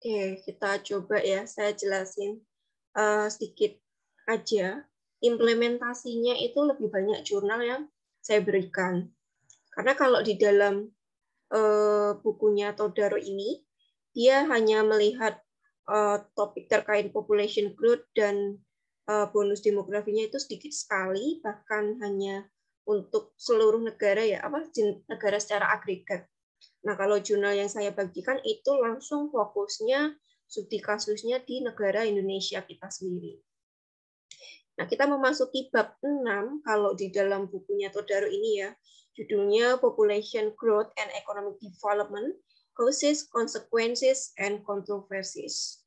Oke, kita coba ya, saya jelasin sedikit aja. Implementasinya itu lebih banyak jurnal yang saya berikan. Karena kalau di dalam bukunya Todaro ini, dia hanya melihat topik terkait population growth dan bonus demografinya itu sedikit sekali, bahkan hanya untuk seluruh negara ya, negara secara agregat. Nah, kalau jurnal yang saya bagikan itu langsung fokusnya studi kasusnya di negara Indonesia kita sendiri. Nah, kita memasuki bab 6 kalau di dalam bukunya Todaro ini ya. Judulnya Population Growth and Economic Development, Causes, Consequences, and Controversies.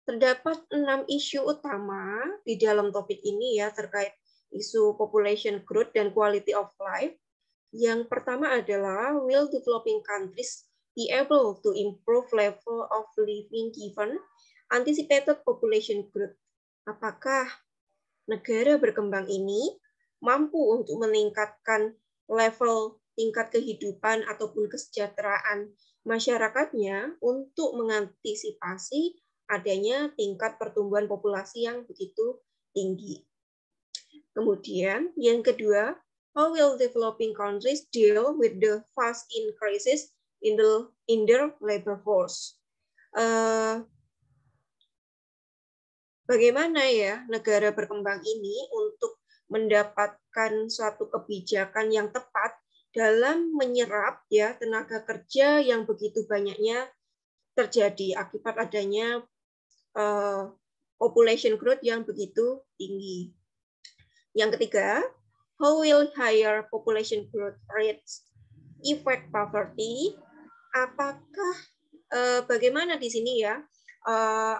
Terdapat 6 isu utama di dalam topik ini ya terkait isu population growth dan quality of life. Yang pertama adalah, will developing countries be able to improve level of living given anticipated population growth? Apakah negara berkembang ini mampu untuk meningkatkan level tingkat kehidupan ataupun kesejahteraan masyarakatnya untuk mengantisipasi adanya tingkat pertumbuhan populasi yang begitu tinggi? Kemudian yang kedua, how will developing countries deal with the fast increases in their labor force? Bagaimana ya negara berkembang ini untuk mendapatkan suatu kebijakan yang tepat dalam menyerap ya tenaga kerja yang begitu banyaknya terjadi akibat adanya population growth yang begitu tinggi. Yang ketiga, how will higher population growth rates affect poverty? Apakah bagaimana di sini ya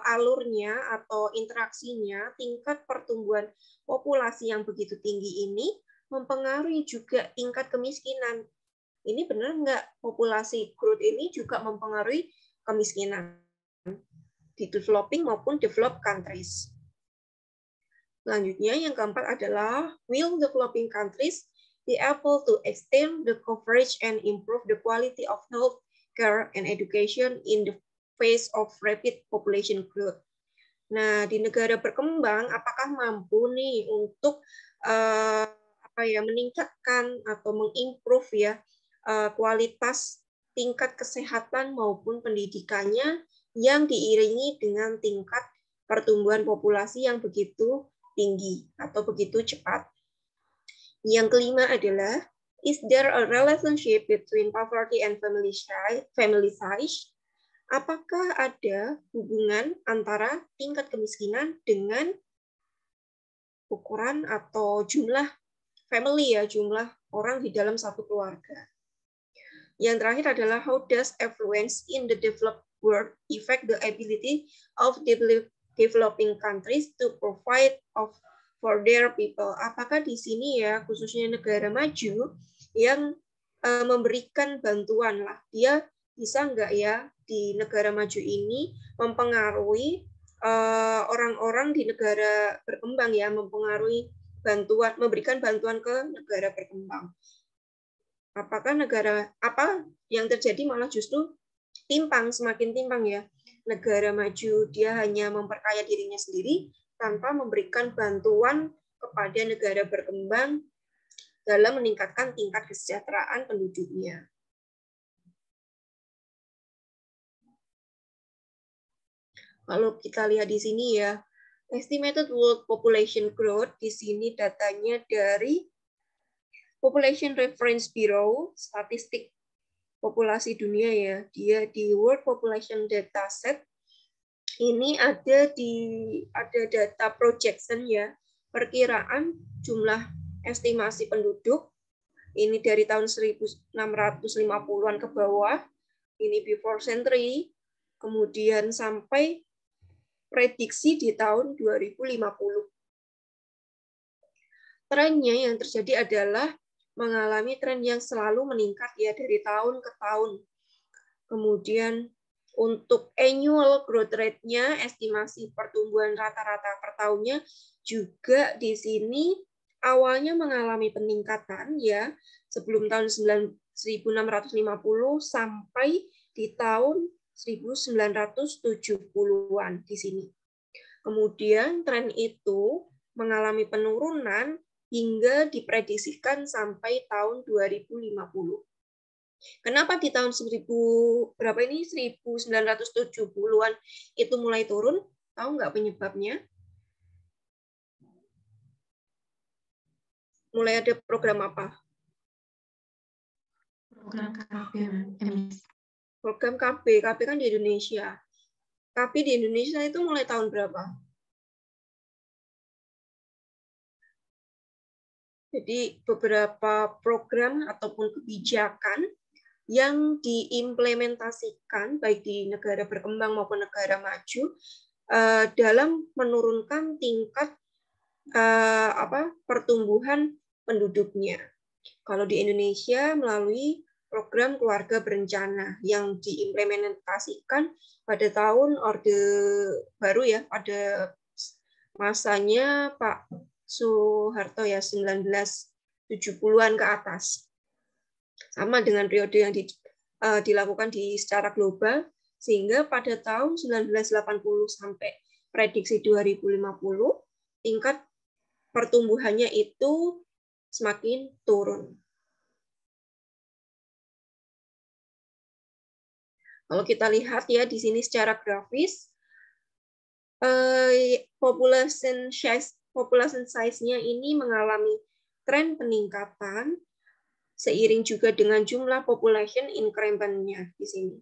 alurnya atau interaksinya tingkat pertumbuhan populasi yang begitu tinggi ini mempengaruhi juga tingkat kemiskinan? Ini benar nggak populasi growth ini juga mempengaruhi kemiskinan di developing maupun developed countries? Selanjutnya, yang keempat adalah, will developing countries be able to extend the coverage and improve the quality of health care and education in the face of rapid population growth? Nah, di negara berkembang, apakah mampu nih untuk meningkatkan atau mengimprove ya kualitas tingkat kesehatan maupun pendidikannya yang diiringi dengan tingkat pertumbuhan populasi yang begitu tinggi atau begitu cepat? Yang kelima adalah, is there a relationship between poverty and family size? Apakah ada hubungan antara tingkat kemiskinan dengan ukuran atau jumlah family ya, jumlah orang di dalam satu keluarga? Yang terakhir adalah, how does affluence in the developed world affect the ability of developing countries to provide for their people? Apakah di sini ya khususnya negara maju yang memberikan bantuan lah, dia bisa nggak ya di negara maju ini mempengaruhi orang-orang di negara berkembang ya, mempengaruhi bantuan, memberikan bantuan ke negara berkembang? Apakah apa yang terjadi malah justru semakin timpang ya. Negara maju dia hanya memperkaya dirinya sendiri tanpa memberikan bantuan kepada negara berkembang dalam meningkatkan tingkat kesejahteraan penduduknya. Kalau kita lihat di sini ya, estimated world population growth di sini datanya dari Population Reference Bureau, statistik populasi dunia ya. Dia di World Population Dataset. Ini ada data projection ya, perkiraan jumlah estimasi penduduk. Ini dari tahun 1650-an ke bawah. Ini before century. Kemudian sampai prediksi di tahun 2050. Trennya yang terjadi adalah mengalami tren yang selalu meningkat ya dari tahun ke tahun. Kemudian untuk annual growth rate-nya, estimasi pertumbuhan rata-rata per tahunnya juga di sini awalnya mengalami peningkatan ya sebelum tahun 1650 sampai di tahun 1970-an di sini. Kemudian tren itu mengalami penurunan hingga diprediksikan sampai tahun 2050. Kenapa di tahun 1970-an itu mulai turun? Tahu nggak penyebabnya? Mulai ada program apa? Program KB. Program KB. KB kan di Indonesia. KB di Indonesia itu mulai tahun berapa? Jadi beberapa program ataupun kebijakan yang diimplementasikan baik di negara berkembang maupun negara maju dalam menurunkan tingkat pertumbuhan penduduknya. Kalau di Indonesia melalui program keluarga berencana yang diimplementasikan pada tahun Orde Baru ya, pada masanya Pak Soeharto ya, 1970-an ke atas. Sama dengan periode yang dilakukan secara global, sehingga pada tahun 1980 sampai prediksi 2050, tingkat pertumbuhannya itu semakin turun. Kalau kita lihat ya di sini secara grafis, population size-nya ini mengalami tren peningkatan seiring juga dengan jumlah population increment-nya di sini.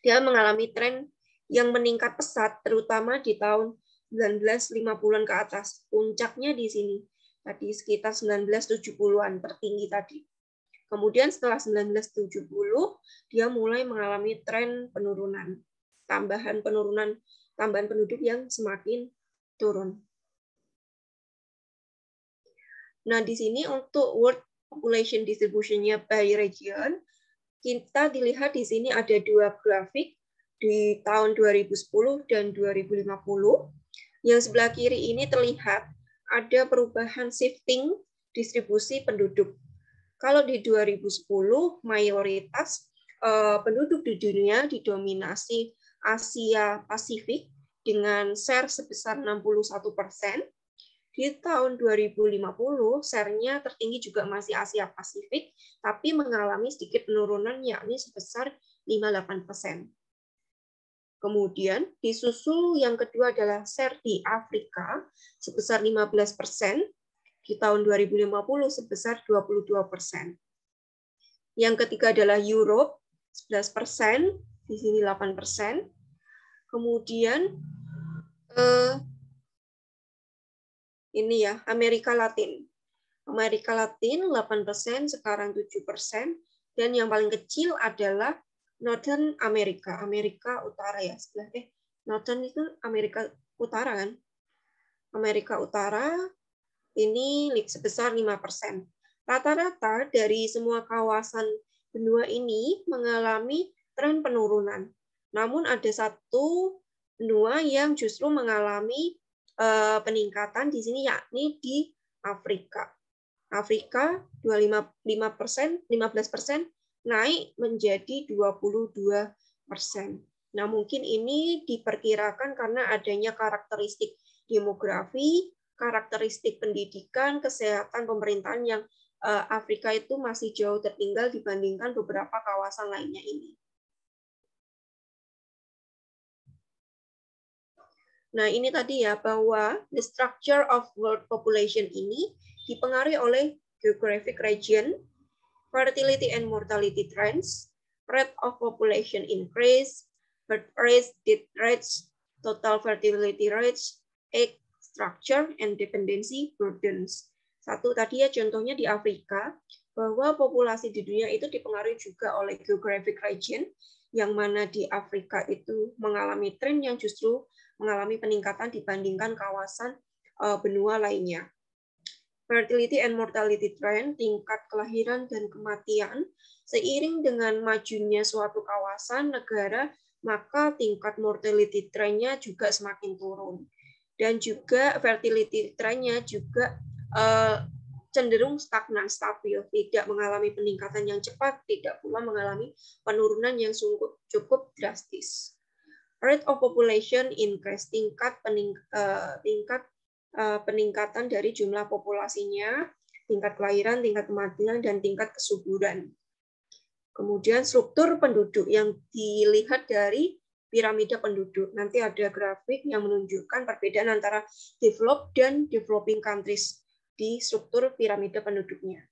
Dia mengalami tren yang meningkat pesat terutama di tahun 1950-an ke atas. Puncaknya di sini. Tadi sekitar 1970-an tertinggi tadi. Kemudian setelah 1970, dia mulai mengalami tren penurunan. Tambahan penduduk yang semakin turun. Nah, di sini untuk world population distribution-nya by region, kita dilihat di sini ada dua grafik di tahun 2010 dan 2050. Yang sebelah kiri ini terlihat ada perubahan shifting distribusi penduduk. Kalau di 2010, mayoritas penduduk di dunia didominasi Asia Pasifik dengan share sebesar 61%. Di tahun 2050, share-nya tertinggi juga masih Asia Pasifik, tapi mengalami sedikit penurunan yakni sebesar 58%. Kemudian disusul yang kedua adalah share di Afrika sebesar 15%, di tahun 2050 sebesar 22%. Yang ketiga adalah Europe 11%, di sini 8%. Kemudian ini ya, Amerika Latin. Amerika Latin 8%, sekarang 7%, dan yang paling kecil adalah Northern America, Amerika Utara ya, sebelah Northern itu Amerika Utara kan? Amerika Utara ini sebesar 5%. Rata-rata dari semua kawasan benua ini mengalami tren penurunan. Namun ada satu benua yang justru mengalami peningkatan di sini yakni di Afrika. Afrika 15%, naik menjadi 22%. Nah, mungkin ini diperkirakan karena adanya karakteristik demografi, karakteristik pendidikan, kesehatan, pemerintahan yang Afrika itu masih jauh tertinggal dibandingkan beberapa kawasan lainnya ini. Nah, ini tadi ya, bahwa the structure of world population ini dipengaruhi oleh geographic region, fertility and mortality trends, rate of population increase, birth rates, death rates, total fertility rates, age structure, and dependency burdens. Satu tadi ya contohnya di Afrika, bahwa populasi di dunia itu dipengaruhi juga oleh geographic region, yang mana di Afrika itu mengalami tren yang justru mengalami peningkatan dibandingkan kawasan benua lainnya. Fertility and mortality trend, tingkat kelahiran dan kematian, seiring dengan majunya suatu kawasan, negara, maka tingkat mortality trend-nya juga semakin turun. Dan juga fertility trend-nya juga cenderung stagnan, stabil, tidak mengalami peningkatan yang cepat, tidak pula mengalami penurunan yang cukup drastis. Rate of population increase, tingkat peningkatan dari jumlah populasinya, tingkat kelahiran, tingkat kematian, dan tingkat kesuburan. Kemudian struktur penduduk yang dilihat dari piramida penduduk. Nanti ada grafik yang menunjukkan perbedaan antara developed dan developing countries di struktur piramida penduduknya.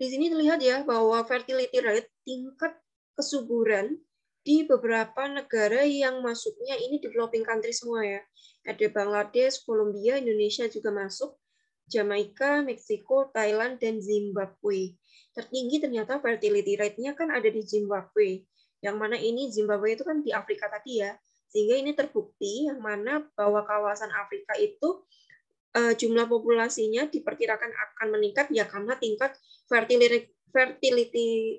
Di sini terlihat ya bahwa fertility rate, tingkat kesuburan di beberapa negara yang masuknya ini developing country semua ya. Ada Bangladesh, Kolombia, Indonesia juga masuk, Jamaika, Meksiko, Thailand, dan Zimbabwe. Tertinggi ternyata fertility rate-nya kan ada di Zimbabwe. Yang mana ini Zimbabwe itu kan di Afrika tadi ya. Sehingga ini terbukti yang mana bahwa kawasan Afrika itu jumlah populasinya diperkirakan akan meningkat ya karena tingkat fertility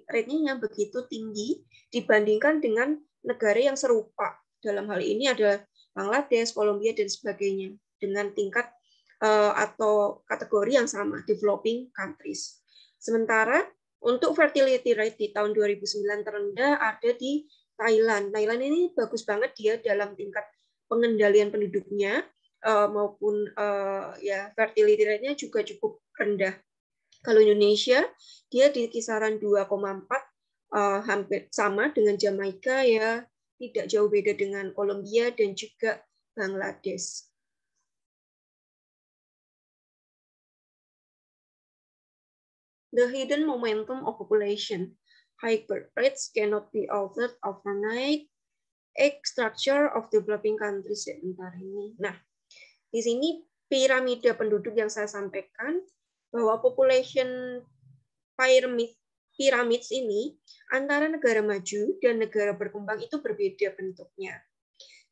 rate-nya yang begitu tinggi dibandingkan dengan negara yang serupa. Dalam hal ini ada Bangladesh, Kolombia, dan sebagainya dengan tingkat atau kategori yang sama, developing countries. Sementara untuk fertility rate di tahun 2009 terendah ada di Thailand. Thailand ini bagus banget dia dalam tingkat pengendalian penduduknya maupun ya fertility rate-nya juga cukup rendah. Kalau Indonesia dia di kisaran 2,4 hampir sama dengan Jamaika ya, tidak jauh beda dengan Kolombia dan juga Bangladesh. The hidden momentum of population. High birth rates cannot be altered overnight. Egg structure of developing countries. Sebentar ini. Nah, di sini piramida penduduk yang saya sampaikan bahwa population pyramids ini antara negara maju dan negara berkembang itu berbeda bentuknya.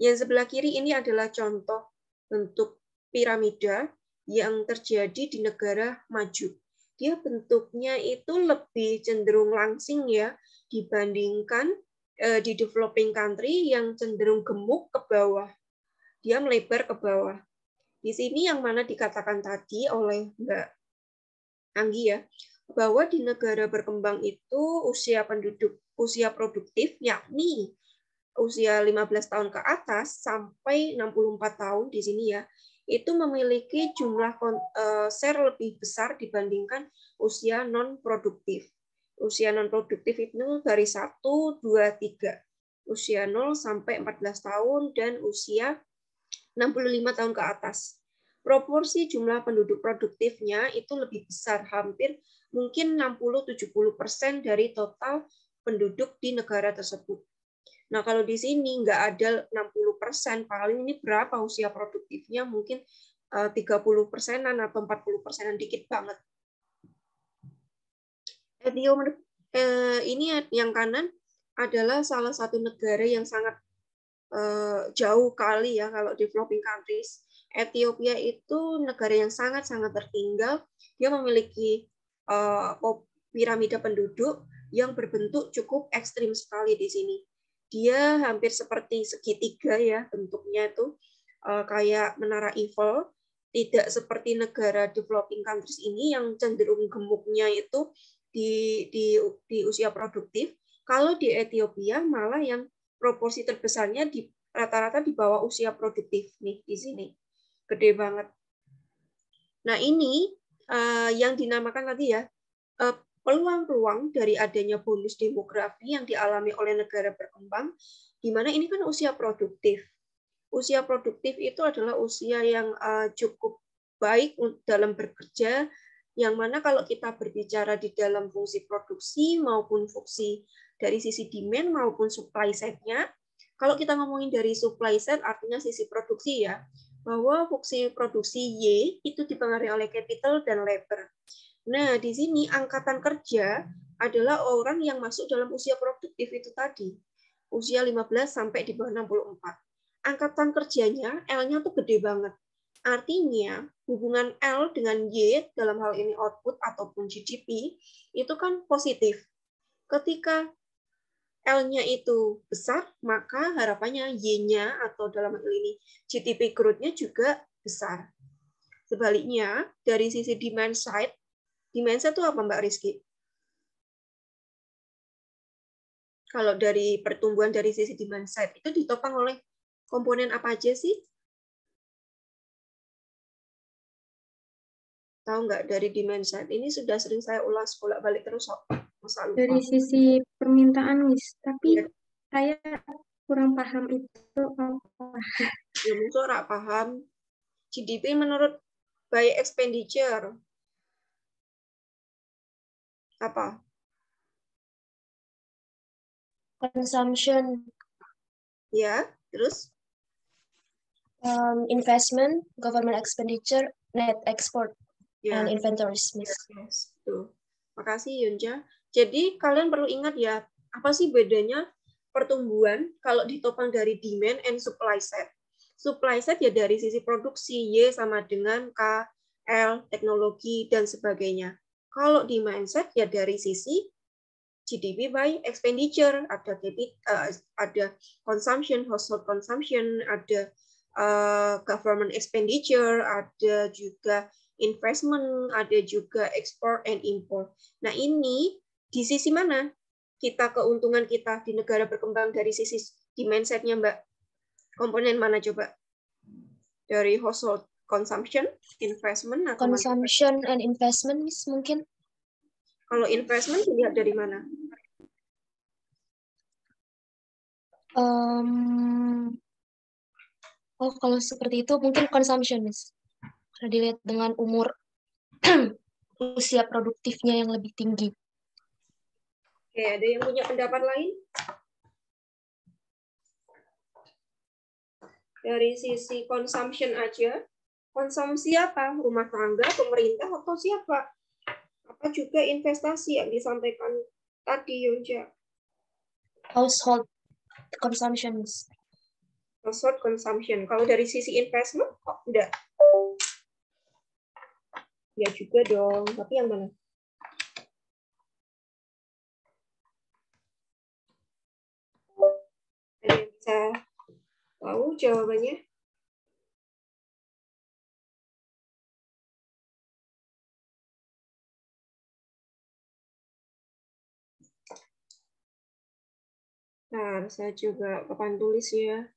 Yang sebelah kiri ini adalah contoh bentuk piramida yang terjadi di negara maju. Dia bentuknya itu lebih cenderung langsing ya dibandingkan di developing country yang cenderung gemuk ke bawah. Dia melebar ke bawah. Di sini yang mana dikatakan tadi oleh Mbak Anggi ya, bahwa di negara berkembang itu usia produktif yakni usia 15 tahun ke atas sampai 64 tahun di sini ya, itu memiliki jumlah share lebih besar dibandingkan usia non-produktif. Usia non-produktif itu dari 1, 2, 3. Usia 0 sampai 14 tahun dan usia 65 tahun ke atas. Proporsi jumlah penduduk produktifnya itu lebih besar, hampir mungkin 60-70% dari total penduduk di negara tersebut. Nah, kalau di sini nggak ada 60%, paling ini berapa usia produktifnya? Mungkin 30%-an atau 40%-an, dikit banget. Ini yang kanan adalah salah satu negara yang sangat jauh kali ya kalau developing countries. Ethiopia itu negara yang sangat-sangat tertinggal. Dia memiliki piramida penduduk yang berbentuk cukup ekstrim sekali di sini. Dia hampir seperti segitiga ya bentuknya itu, kayak menara Eiffel, tidak seperti negara developing countries ini yang cenderung gemuknya itu di usia produktif. Kalau di Ethiopia malah yang proporsi terbesarnya di rata-rata di bawah usia produktif nih di sini, gede banget. Nah ini yang dinamakan tadi ya peluang-peluang dari adanya bonus demografi yang dialami oleh negara berkembang, di mana ini kan usia produktif. Usia produktif itu adalah usia yang cukup baik dalam bekerja, yang mana kalau kita berbicara di dalam fungsi produksi maupun fungsi dari sisi demand maupun supply side-nya, kalau kita ngomongin dari supply side artinya sisi produksi ya, bahwa fungsi produksi Y itu dipengaruhi oleh capital dan labor. Nah, di sini angkatan kerja adalah orang yang masuk dalam usia produktif itu tadi. Usia 15 sampai di bawah 64. Angkatan kerjanya, L-nya tuh gede banget. Artinya, hubungan L dengan Y, dalam hal ini output ataupun GDP, itu kan positif. Ketika L-nya itu besar, maka harapannya Y-nya atau dalam hal ini GDP growth-nya juga besar. Sebaliknya, dari sisi demand side itu apa Mbak Rizky? Kalau dari pertumbuhan dari sisi demand side itu ditopang oleh komponen apa aja sih? Tahu nggak dari demand side? Ini sudah sering saya ulas bolak-balik terus kok. Masa lupa. Dari sisi permintaan, Miss, tapi Ya, saya kurang paham itu apa. ya mungkin nggak paham. GDP menurut by expenditure apa? Consumption, Ya, terus investment, government expenditure, net export, ya. and inventories, Miss. Yes, tuh. Makasih Yunja. Jadi kalian perlu ingat ya, apa sih bedanya pertumbuhan kalau ditopang dari demand and supply side. Supply side ya dari sisi produksi, Y sama dengan K, L, teknologi, dan sebagainya. Kalau demand side ya dari sisi GDP by expenditure, ada consumption, household consumption, ada government expenditure, ada juga investment, ada juga export and import. Nah ini di sisi mana keuntungan kita di negara berkembang dari sisi demand side-nya Mbak? Komponen mana coba? Dari household consumption, investment, atau Consumption and investment, Miss, mungkin. Kalau investment dilihat dari mana? Oh, kalau seperti itu mungkin consumption, Miss. Karena dilihat dengan umur usia produktifnya yang lebih tinggi. Oke, ada yang punya pendapat lain? Dari sisi consumption aja, konsumsi apa? Rumah tangga, pemerintah, atau siapa? Apa juga investasi yang disampaikan tadi, Yonja? Household consumption, Miss. Household consumption. Kalau dari sisi investment, kok enggak? Ya juga dong, tapi yang mana? Ada yang bisa tahu jawabannya? Nah, saya coba papan tulis ya.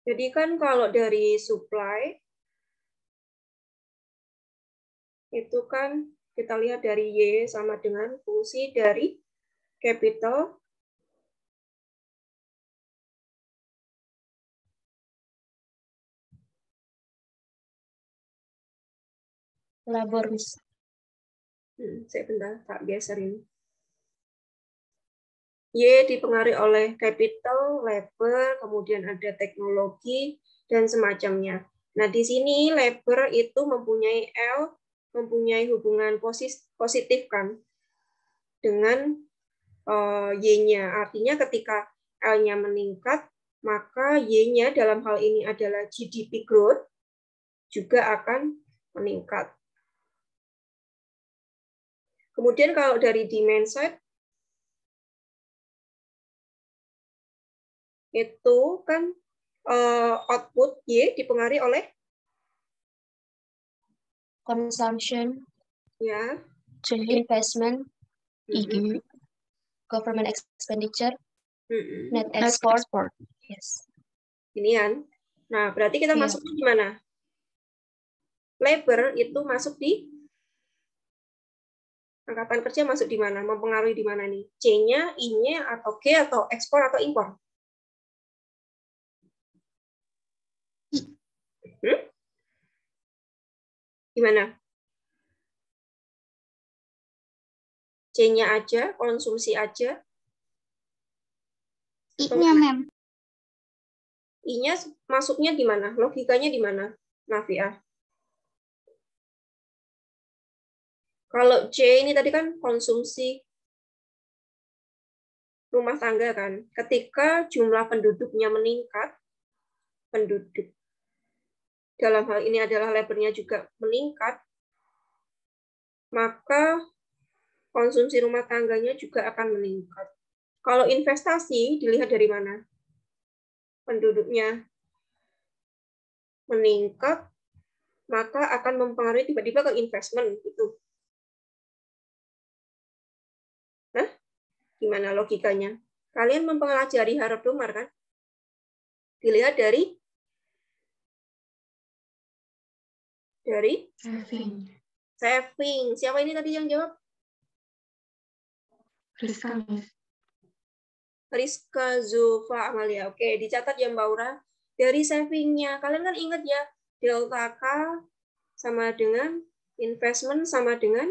Jadi kan kalau dari supply, itu kan kita lihat dari Y sama dengan fungsi dari capital Labor, Miss. Saya bentar, tak geserin. Y dipengaruhi oleh capital, labor, kemudian ada teknologi, dan semacamnya. Nah, di sini labor itu mempunyai L, mempunyai hubungan positif kan dengan Y-nya. Artinya ketika L-nya meningkat, maka Y-nya dalam hal ini adalah GDP growth juga akan meningkat. Kemudian kalau dari demand side, itu kan output Y dipengaruhi oleh Consumption, ya investment, IG, government expenditure, net export. Yes. Ini kan. Nah, berarti kita masuknya di mana? Labor itu masuk di angkatan kerja masuk di mana? Mempengaruhi di mana nih? C-nya, I-nya, atau G, atau ekspor, atau impor? Gimana? C-nya aja, konsumsi aja. I-nya, Mem. I-nya masuknya di mana? Logikanya di mana, Navia? Kalau C ini tadi kan konsumsi rumah tangga kan. Ketika jumlah penduduknya meningkat, penduduk dalam hal ini adalah labor-nya juga meningkat, maka konsumsi rumah tangganya juga akan meningkat. Kalau investasi dilihat dari mana? Penduduknya meningkat, maka akan mempengaruhi tiba-tiba ke investment gitu. Hah? Gimana logikanya? Kalian mempelajari Harap Domar kan? Dilihat dari saving. Siapa ini tadi yang jawab? Rizka Zulfa Amalia. Oke, dicatat ya Mbak Aura. Dari savingnya, kalian kan ingat ya, delta K sama dengan investment sama dengan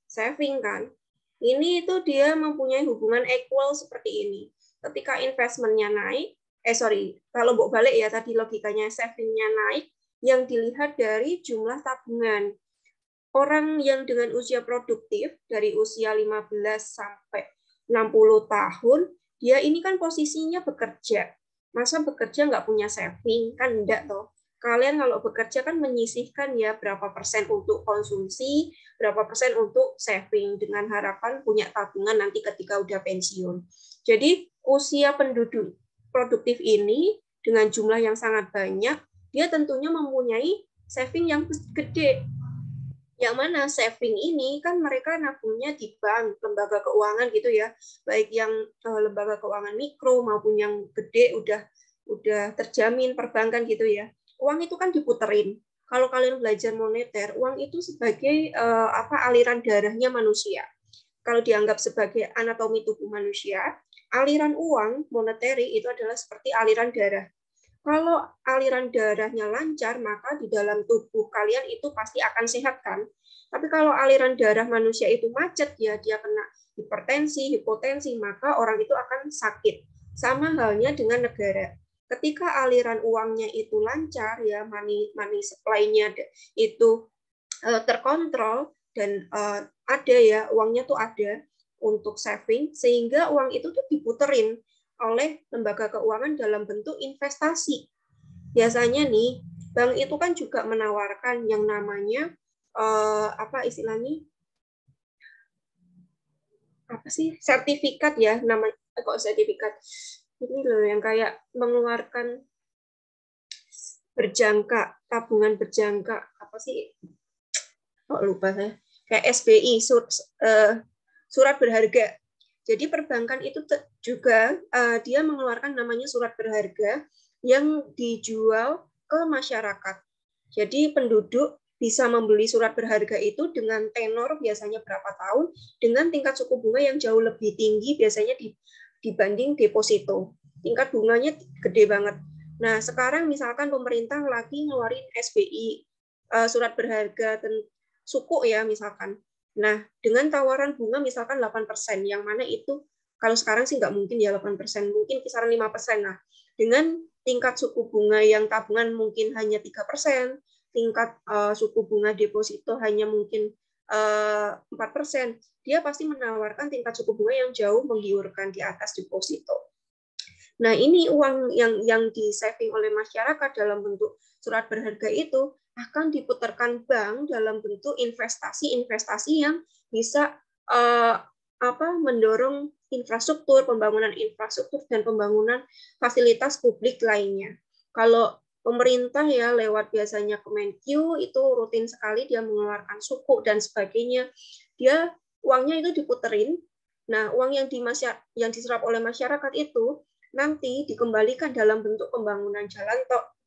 saving kan. Ini itu dia mempunyai hubungan equal seperti ini. Ketika investmentnya naik, kalau balik ya tadi logikanya savingnya naik, yang dilihat dari jumlah tabungan. Orang yang dengan usia produktif dari usia 15 sampai 60 tahun, dia ini kan posisinya bekerja. Masa bekerja nggak punya saving? Kan enggak toh. Kalian kalau bekerja kan menyisihkan ya berapa persen untuk konsumsi, berapa persen untuk saving, dengan harapan punya tabungan nanti ketika udah pensiun. Jadi usia penduduk produktif ini dengan jumlah yang sangat banyak, dia tentunya mempunyai saving yang gede. Yang mana saving ini kan mereka nabungnya di bank, lembaga keuangan gitu ya, baik yang lembaga keuangan mikro maupun yang gede udah terjamin perbankan gitu ya. Uang itu kan diputerin. Kalau kalian belajar moneter, uang itu sebagai aliran darahnya manusia. Kalau dianggap sebagai anatomi tubuh manusia, aliran uang monetary itu adalah seperti aliran darah. Kalau aliran darahnya lancar, maka di dalam tubuh kalian itu pasti akan sehat kan. Tapi kalau aliran darah manusia itu macet, ya dia kena hipertensi, hipotensi, maka orang itu akan sakit. Sama halnya dengan negara. Ketika aliran uangnya itu lancar, ya money supply-nya itu terkontrol dan ada ya uangnya tuh ada untuk saving, sehingga uang itu tuh diputerin oleh lembaga keuangan dalam bentuk investasi. Biasanya nih, bank itu kan juga menawarkan yang namanya sertifikat ya, namanya kok sertifikat. Ini loh yang kayak mengeluarkan berjangka, tabungan berjangka, lupa saya. Kayak SBI, surat berharga. Jadi perbankan itu juga dia mengeluarkan namanya surat berharga yang dijual ke masyarakat. Jadi penduduk bisa membeli surat berharga itu dengan tenor biasanya berapa tahun, dengan tingkat suku bunga yang jauh lebih tinggi biasanya dibanding deposito. Tingkat bunganya gede banget. Nah, sekarang misalkan pemerintah lagi ngeluarin SBI, surat berharga suku ya misalkan. Nah, dengan tawaran bunga misalkan 8%, yang mana itu kalau sekarang sih nggak mungkin ya 8%, mungkin kisaran 5%. Nah, dengan tingkat suku bunga yang tabungan mungkin hanya 3%, tingkat suku bunga deposito hanya mungkin 4%, dia pasti menawarkan tingkat suku bunga yang jauh menggiurkan di atas deposito. Nah, ini uang yang di-saving oleh masyarakat dalam bentuk surat berharga itu akan diputarkan bank dalam bentuk investasi yang bisa mendorong infrastruktur, pembangunan infrastruktur, dan pembangunan fasilitas publik lainnya. Kalau pemerintah ya lewat biasanya Kemenkyu itu rutin sekali dia mengeluarkan sukuk dan sebagainya, dia uangnya itu diputerin. Nah, uang yang diserap oleh masyarakat itu nanti dikembalikan dalam bentuk pembangunan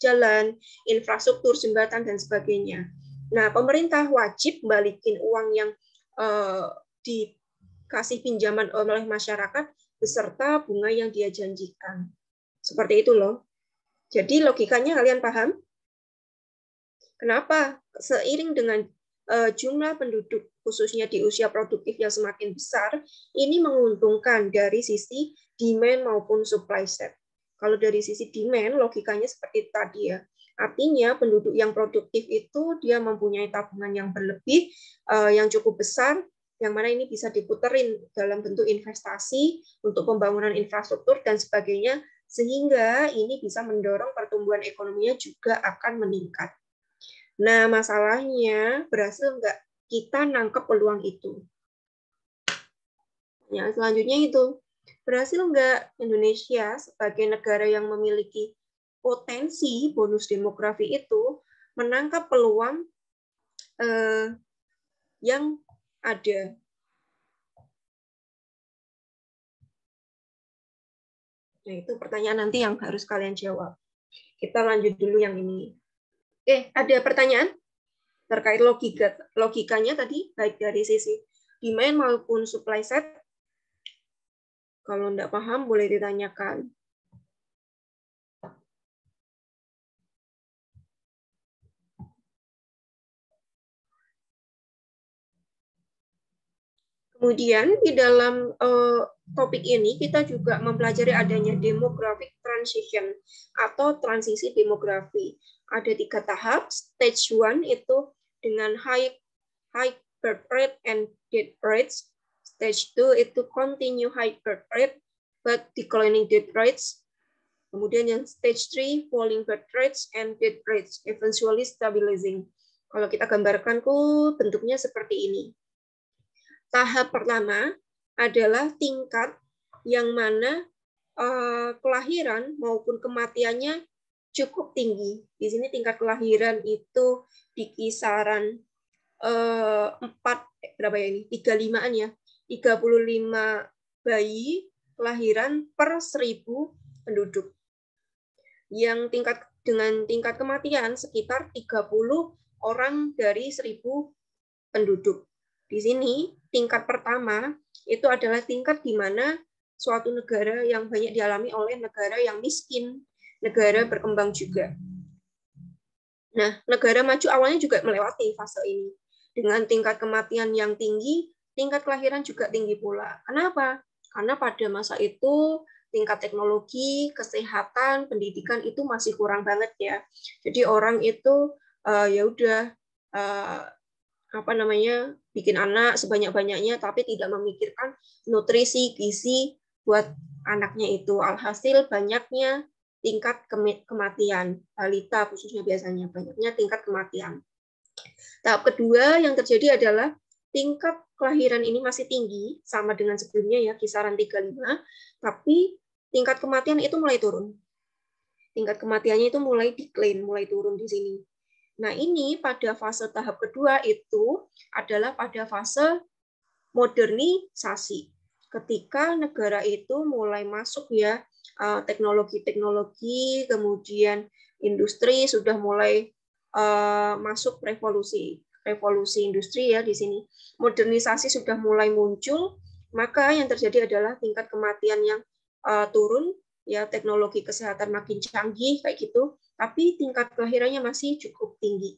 jalan, infrastruktur, jembatan, dan sebagainya. Nah, pemerintah wajib balikin uang yang dikasih pinjaman oleh masyarakat beserta bunga yang dia janjikan. Seperti itu loh. Jadi logikanya kalian paham? Kenapa? Seiring dengan jumlah penduduk khususnya di usia produktif yang semakin besar, ini menguntungkan dari sisi demand maupun supply side. Kalau dari sisi demand, logikanya seperti tadi ya. Artinya penduduk yang produktif itu dia mempunyai tabungan yang berlebih, yang cukup besar, yang mana ini bisa diputerin dalam bentuk investasi untuk pembangunan infrastruktur dan sebagainya, Sehingga ini bisa mendorong pertumbuhan ekonominya juga akan meningkat. Nah, masalahnya berhasil nggak kita nangkep peluang itu? Yang selanjutnya itu, berhasil nggak Indonesia sebagai negara yang memiliki potensi bonus demografi itu menangkap peluang yang ada? Nah, itu pertanyaan nanti yang harus kalian jawab. Kita lanjut dulu yang ini. Ada pertanyaan terkait logikanya tadi, baik dari sisi demand maupun supply side. Kalau tidak paham, boleh ditanyakan. Kemudian di dalam topik ini kita juga mempelajari adanya demographic transition atau transisi demografi. Ada 3 tahap. Stage 1 itu dengan high birth rate and death rates. Stage 2 itu continue high birth rate but declining death rates. Kemudian yang stage 3 falling birth rates and death rates eventually stabilizing. Kalau kita gambarkan bentuknya seperti ini. Tahap pertama adalah tingkat yang mana kelahiran maupun kematiannya cukup tinggi. Di sini tingkat kelahiran itu di kisaran 35-an ya. 35 bayi kelahiran per 1.000 penduduk. Yang dengan tingkat kematian sekitar 30 orang dari 1.000 penduduk. Di sini tingkat pertama itu adalah tingkat di mana suatu negara yang banyak dialami oleh negara yang miskin, negara berkembang juga. Nah, negara maju awalnya juga melewati fase ini. Dengan tingkat kematian yang tinggi, tingkat kelahiran juga tinggi pula. Kenapa? Karena pada masa itu tingkat teknologi, kesehatan, pendidikan itu masih kurang banget ya. Jadi orang itu ya udah bikin anak sebanyak-banyaknya tapi tidak memikirkan nutrisi, gizi buat anaknya itu. Alhasil banyaknya tingkat kematian balita khususnya, biasanya banyaknya tingkat kematian. Tahap kedua yang terjadi adalah tingkat kelahiran ini masih tinggi sama dengan sebelumnya ya, kisaran 35, tapi tingkat kematian itu mulai turun. Tingkat kematiannya itu mulai decline, mulai turun di sini. Nah, ini pada fase tahap kedua itu adalah pada fase modernisasi. Ketika negara itu mulai masuk ya teknologi-teknologi, kemudian industri sudah mulai masuk revolusi industri ya di sini. Modernisasi sudah mulai muncul, maka yang terjadi adalah tingkat kematian yang turun, ya teknologi kesehatan makin canggih kayak gitu, tapi tingkat kelahirannya masih cukup tinggi.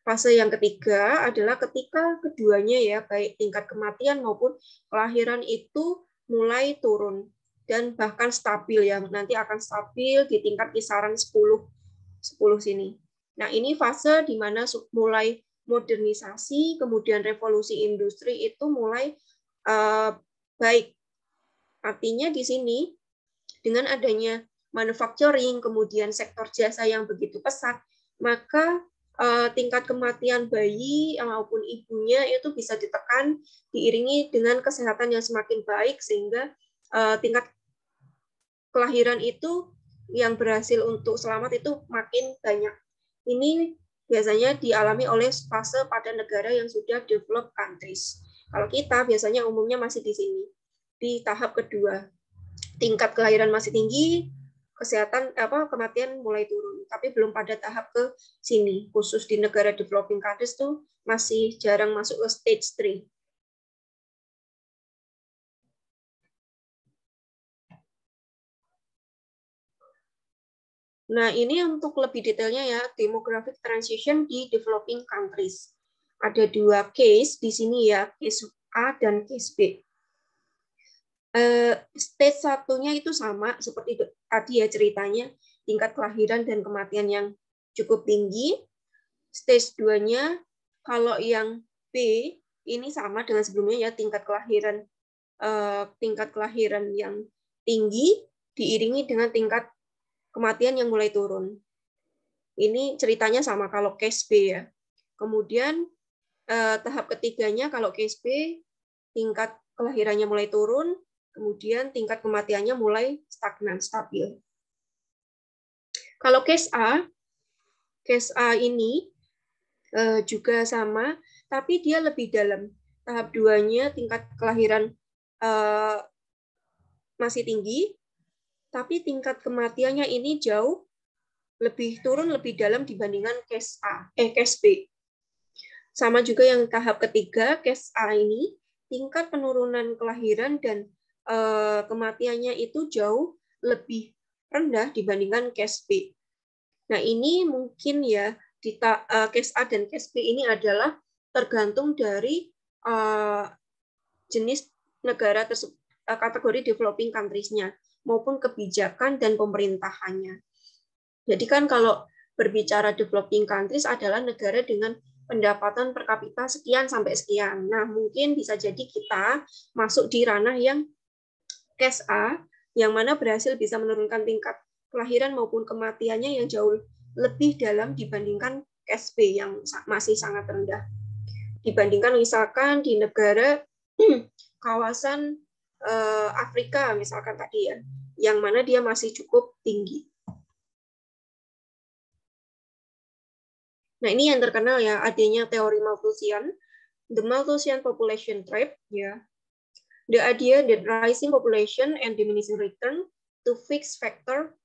Fase yang ketiga adalah ketika keduanya ya, baik tingkat kematian maupun kelahiran itu mulai turun dan bahkan stabil ya, nanti akan stabil di tingkat kisaran 10 sini. Nah, ini fase di mana mulai modernisasi, kemudian revolusi industri itu mulai baik. Artinya di sini dengan adanya manufacturing, kemudian sektor jasa yang begitu pesat, maka tingkat kematian bayi maupun ibunya itu bisa ditekan, diiringi dengan kesehatan yang semakin baik, sehingga tingkat kelahiran itu yang berhasil untuk selamat itu makin banyak. Ini biasanya dialami oleh fase pada negara yang sudah developed countries. Kalau kita biasanya umumnya masih di sini, di tahap kedua. Tingkat kelahiran masih tinggi, kematian mulai turun, tapi belum pada tahap ke sini. Khusus di negara developing countries tuh masih jarang masuk ke stage 3. Nah, ini untuk lebih detailnya ya, demographic transition di developing countries. Ada 2 case di sini ya, case A dan case B. Stage 1-nya itu sama seperti tadi ya ceritanya, tingkat kelahiran dan kematian yang cukup tinggi. Stage 2-nya kalau yang B ini sama dengan sebelumnya ya, tingkat kelahiran yang tinggi, diiringi dengan tingkat kematian yang mulai turun. Ini ceritanya sama kalau case B ya. Kemudian tahap ketiganya kalau case B, tingkat kelahirannya mulai turun, kemudian tingkat kematiannya mulai stagnan, stabil. Kalau case A ini juga sama, tapi dia lebih dalam. Tahap 2-nya tingkat kelahiran masih tinggi, tapi tingkat kematiannya ini jauh lebih turun, lebih dalam dibandingkan case B. Sama juga yang tahap ketiga, case A ini, tingkat penurunan kelahiran dan kematiannya itu jauh lebih rendah dibandingkan case B. Nah, ini mungkin ya, di case A dan case B ini adalah tergantung dari jenis negara tersebut, kategori developing countries-nya, maupun kebijakan dan pemerintahannya. Jadi kan kalau berbicara developing countries adalah negara dengan pendapatan per kapita sekian sampai sekian. Nah, mungkin bisa jadi kita masuk di ranah yang case A, yang mana berhasil bisa menurunkan tingkat kelahiran maupun kematiannya yang jauh lebih dalam dibandingkan case B yang masih sangat rendah. Dibandingkan misalkan di negara kawasan Afrika misalkan tadi ya, yang mana dia masih cukup tinggi. Nah, ini yang terkenal ya, adanya teori Malthusian, the Malthusian population trap, ya. The idea that rising population and diminishing return to fixed factor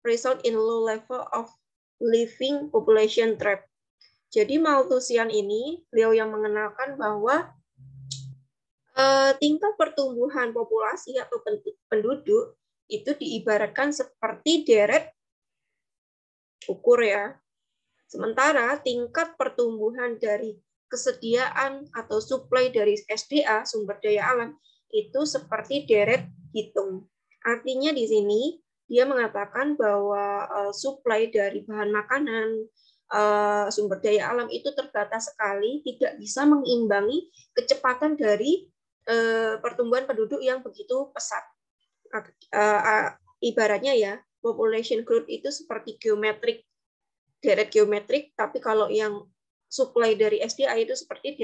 result in low level of living population trap. Jadi Malthusian ini, beliau yang mengenalkan bahwa tingkat pertumbuhan populasi atau penduduk itu diibaratkan seperti deret ukur ya. Sementara tingkat pertumbuhan dari kesediaan atau supply dari SDA, sumber daya alam, itu seperti deret hitung. Artinya di sini dia mengatakan bahwa supply dari bahan makanan, sumber daya alam itu terbatas sekali, tidak bisa mengimbangi kecepatan dari pertumbuhan penduduk yang begitu pesat. Ibaratnya ya, population growth itu seperti geometrik, deret geometrik, tapi kalau yang supply dari SDA itu seperti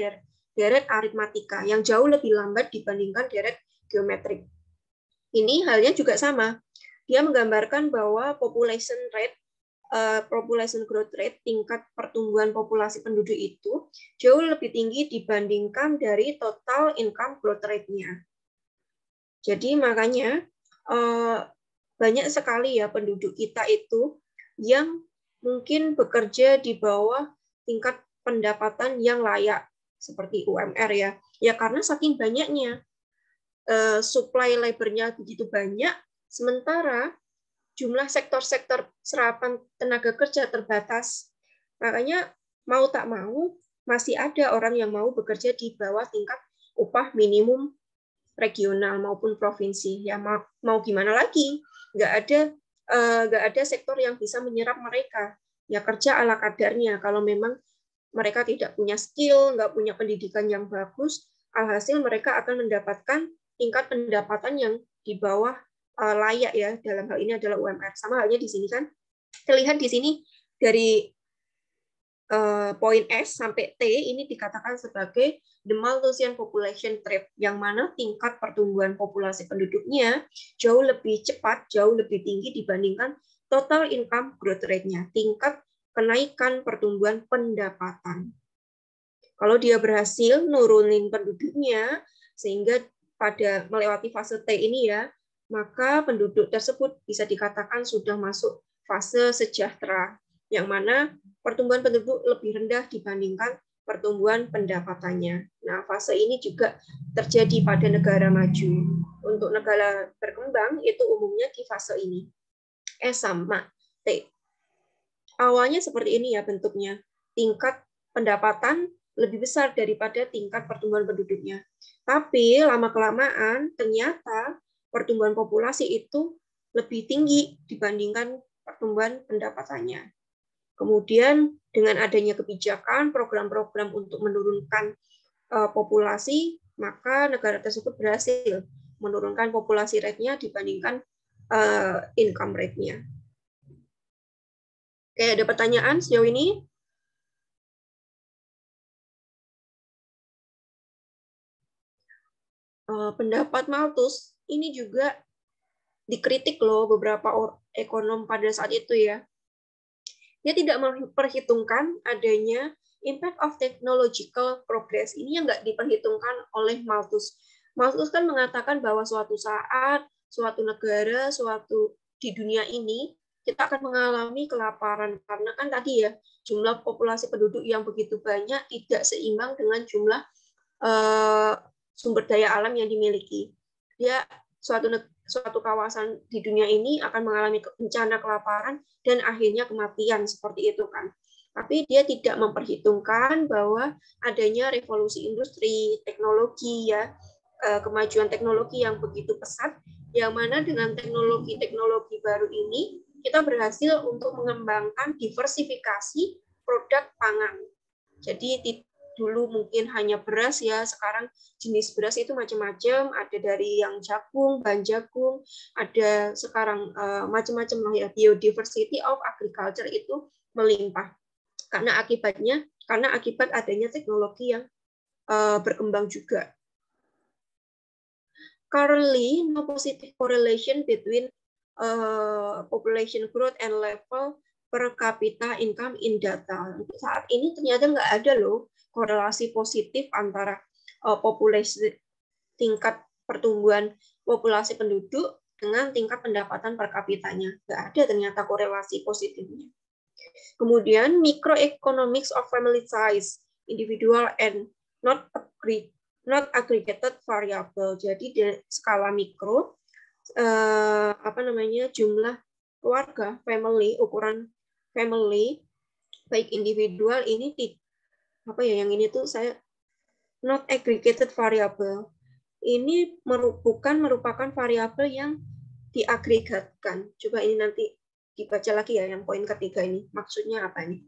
deret aritmatika, yang jauh lebih lambat dibandingkan deret geometrik. Ini halnya juga sama. Dia menggambarkan bahwa population growth rate, tingkat pertumbuhan populasi penduduk itu jauh lebih tinggi dibandingkan dari total income growth rate-nya. Jadi makanya banyak sekali ya penduduk kita itu yang mungkin bekerja di bawah tingkat pendapatan yang layak, seperti UMR ya. Ya karena saking banyaknya supply labor-nya begitu banyak, sementara jumlah sektor-sektor serapan tenaga kerja terbatas. Makanya mau tak mau masih ada orang yang mau bekerja di bawah tingkat upah minimum regional maupun provinsi. Ya mau gimana lagi? Nggak ada sektor yang bisa menyerap mereka. Ya kerja ala kadarnya. Kalau memang mereka tidak punya skill, nggak punya pendidikan yang bagus, alhasil mereka akan mendapatkan tingkat pendapatan yang di bawah layak ya. Dalam hal ini adalah UMR. Sama halnya di sini kan. Terlihat di sini dari poin S sampai T ini dikatakan sebagai the Malthusian population trap, yang mana tingkat pertumbuhan populasi penduduknya jauh lebih cepat, jauh lebih tinggi dibandingkan total income growth rate-nya, tingkat kenaikan pertumbuhan pendapatan. Kalau dia berhasil nurunin penduduknya, sehingga pada melewati fase T ini ya, maka penduduk tersebut bisa dikatakan sudah masuk fase sejahtera, yang mana pertumbuhan penduduk lebih rendah dibandingkan pertumbuhan pendapatannya. Nah, fase ini juga terjadi pada negara maju. Untuk negara berkembang, itu umumnya di fase ini. S sama T. Awalnya seperti ini ya bentuknya. Tingkat pendapatan lebih besar daripada tingkat pertumbuhan penduduknya. Tapi lama-kelamaan ternyata pertumbuhan populasi itu lebih tinggi dibandingkan pertumbuhan pendapatannya. Kemudian dengan adanya kebijakan, program-program untuk menurunkan populasi, maka negara tersebut berhasil menurunkan populasi rate-nya dibandingkan income rate-nya. Oke, ada pertanyaan sejauh ini? Pendapat Malthus ini juga dikritik loh beberapa ekonom pada saat itu ya. Dia tidak memperhitungkan adanya impact of technological progress. Ini yang nggak diperhitungkan oleh Malthus. Malthus kan mengatakan bahwa suatu saat, suatu negara, di dunia ini, kita akan mengalami kelaparan. Karena kan tadi ya, jumlah populasi penduduk yang begitu banyak tidak seimbang dengan jumlah sumber daya alam yang dimiliki. Dia suatu kawasan di dunia ini akan mengalami bencana kelaparan dan akhirnya kematian seperti itu kan. Tapi dia tidak memperhitungkan bahwa adanya revolusi industri, teknologi ya, kemajuan teknologi yang begitu pesat, yang mana dengan teknologi-teknologi baru ini kita berhasil untuk mengembangkan diversifikasi produk pangan. Jadi dulu mungkin hanya beras ya, sekarang jenis beras itu macam-macam, ada dari yang jagung, bahan jagung, ada sekarang macam-macam lah ya. Biodiversity of agriculture itu melimpah karena akibat adanya teknologi yang berkembang juga. Currently, no positive correlation between population growth and level per capita income in data. Untuk saat ini ternyata nggak ada loh korelasi positif antara populasi tingkat pertumbuhan populasi penduduk dengan tingkat pendapatan per kapitanya. Nggak ada ternyata korelasi positifnya. Kemudian microeconomics of family size, individual and not aggregated variable. Jadi di skala mikro jumlah keluarga, family, ukuran family baik individual ini yang ini tuh saya not aggregated variable. Ini merupakan variabel yang diagregatkan. Coba ini nanti dibaca lagi ya yang poin ketiga ini. Maksudnya apa ini?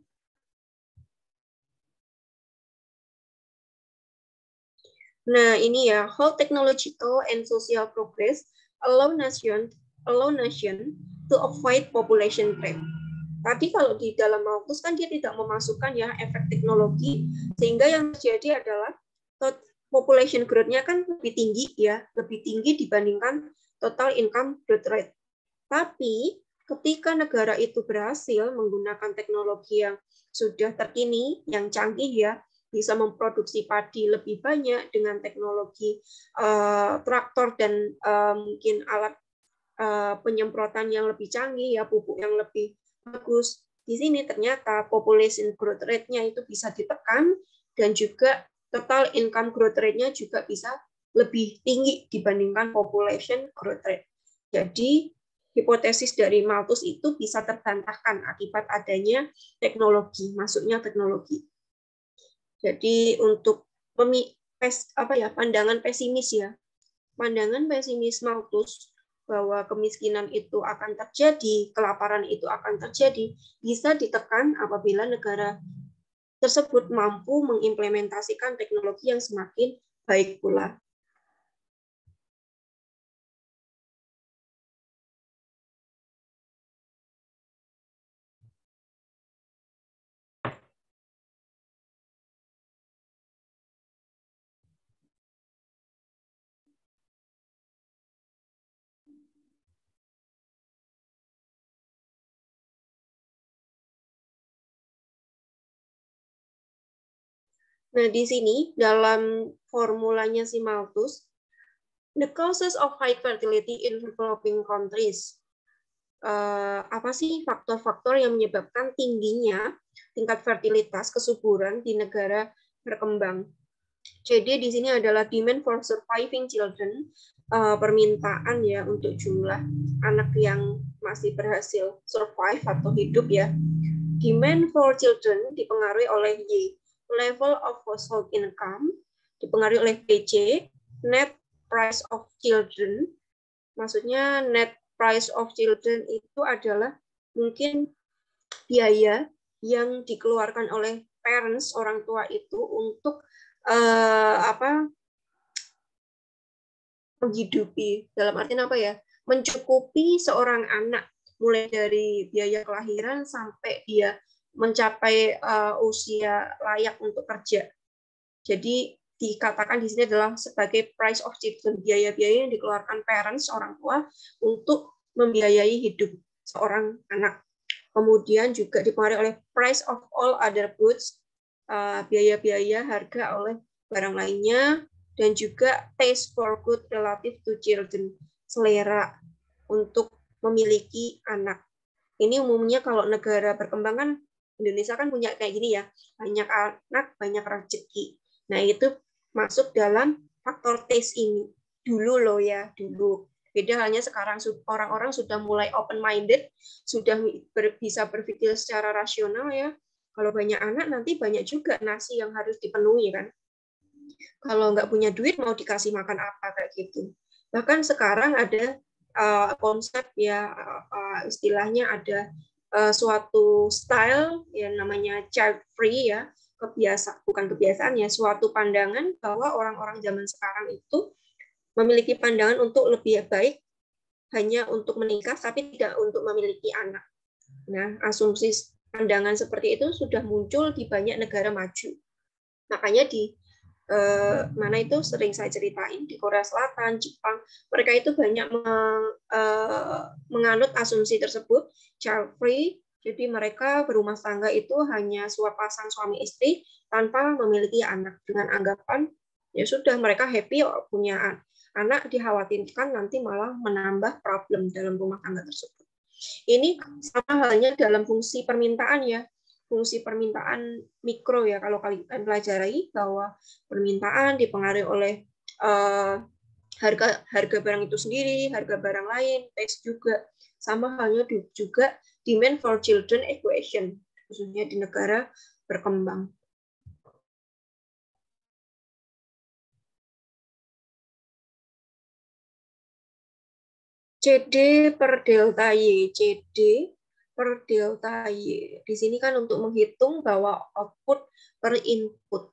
Nah, ini ya, how technological and social progress allow nation to avoid population creep. Tadi kalau di dalam Malthus kan dia tidak memasukkan ya efek teknologi, sehingga yang terjadi adalah population growth-nya kan lebih tinggi ya, lebih tinggi dibandingkan total income growth rate. Tapi ketika negara itu berhasil menggunakan teknologi yang sudah terkini, yang canggih ya, bisa memproduksi padi lebih banyak dengan teknologi traktor dan mungkin alat penyemprotan yang lebih canggih ya, pupuk yang lebih bagus. Di sini ternyata population growth rate-nya itu bisa ditekan dan juga total income growth rate-nya juga bisa lebih tinggi dibandingkan population growth rate. Jadi hipotesis dari Malthus itu bisa terbantahkan akibat adanya teknologi, masuknya teknologi. Jadi untuk pandangan pesimis ya, pandangan pesimis Malthus bahwa kemiskinan itu akan terjadi, kelaparan itu akan terjadi, bisa ditekan apabila negara tersebut mampu mengimplementasikan teknologi yang semakin baik pula. Nah, di sini dalam formulanya si Malthus, the causes of high fertility in developing countries. Apa sih faktor-faktor yang menyebabkan tingginya tingkat fertilitas, kesuburan di negara berkembang? Jadi di sini adalah demand for surviving children, permintaan ya untuk jumlah anak yang masih berhasil survive atau hidup ya. Demand for children dipengaruhi oleh Y, level of household income, dipengaruhi oleh PC, net price of children. Maksudnya net price of children itu adalah mungkin biaya yang dikeluarkan oleh parents, orang tua itu untuk menghidupi, dalam artian apa ya? mencukupi seorang anak mulai dari biaya kelahiran sampai dia mencapai usia layak untuk kerja. Jadi dikatakan di sini adalah sebagai price of children, biaya-biaya yang dikeluarkan parents, orang tua, untuk membiayai hidup seorang anak. Kemudian juga dipengaruhi oleh price of all other goods, biaya-biaya harga oleh barang lainnya, dan juga taste for good relative to children, selera untuk memiliki anak. Ini umumnya kalau negara berkembang kan, Indonesia kan punya kayak gini ya, banyak anak, banyak rezeki. Nah, itu masuk dalam faktor taste ini. Dulu loh ya, dulu. Beda halnya sekarang orang-orang sudah mulai open-minded, sudah bisa berpikir secara rasional ya. Kalau banyak anak, nanti banyak juga nasi yang harus dipenuhi kan. Kalau nggak punya duit, mau dikasih makan apa, kayak gitu. Bahkan sekarang ada konsep ya, istilahnya ada suatu style yang namanya child free ya, bukan kebiasaan ya, suatu pandangan bahwa orang-orang zaman sekarang itu memiliki pandangan untuk lebih baik hanya untuk menikah tapi tidak untuk memiliki anak. Nah, asumsi pandangan seperti itu sudah muncul di banyak negara maju. Makanya di mana itu sering saya ceritain di Korea Selatan, Jepang, mereka itu banyak menganut asumsi tersebut, child free. Jadi mereka berumah tangga itu hanya sepasang suami istri tanpa memiliki anak, dengan anggapan ya sudah mereka happy punya anak, dikhawatirkan nanti malah menambah problem dalam rumah tangga tersebut. Ini sama halnya dalam fungsi permintaan ya, fungsi permintaan mikro ya, kalau kalian pelajari bahwa permintaan dipengaruhi oleh harga barang itu sendiri, harga barang lain, taste juga. Sama halnya juga demand for children equation, khususnya di negara berkembang. CD per delta Y, CD per delta Y. Di sini kan untuk menghitung bahwa output per input.